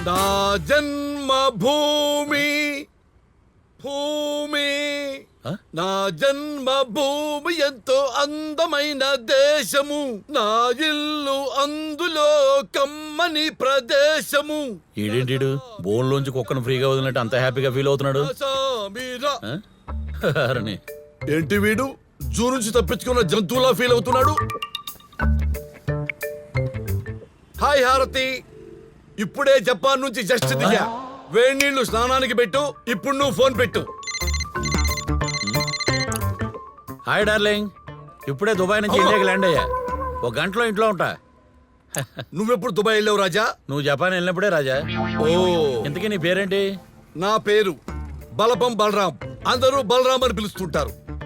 నా జన్మ భూమి భూమి నా జన్మ భూమి ఎంతో అందమైన దేశము నా ఇల్లు అందులో కమ్మని ప్రదేశము. ఈడేంటిడు బోన్లోంచి కుక్కను ఫ్రీగా వదిలినట్టు అంత హ్యాపీగా ఫీల్ అవుతున్నాడు. ఏంటి వీడు జూ నుంచి తప్పించుకున్న జంతువులా ఫీల్ అవుతున్నాడు? హాయ్ హారతి, ఇప్పుడే జపాన్ నుంచి జస్ట్ దిగా. వేడి నీళ్లు స్నానానికి పెట్టు. ఇప్పుడు నువ్వు ఫోన్ పెట్టు. హాయ్ డార్లింగ్, ఇప్పుడే దుబాయ్ నుంచి ఇండియాకి ల్యాండ్ అయ్యా. ఒక గంటలో ఇంట్లో ఉంటా. నువ్వెప్పుడు దుబాయ్ వెళ్ళావు రాజా? నువ్వు జపాన్ వెళ్ళినప్పుడే రాజా. ఓ, ఇంతకీ నీ పేరేంటి? నా పేరు బలపం బలరాం. అందరూ బలరాం అని పిలుస్తుంటారు.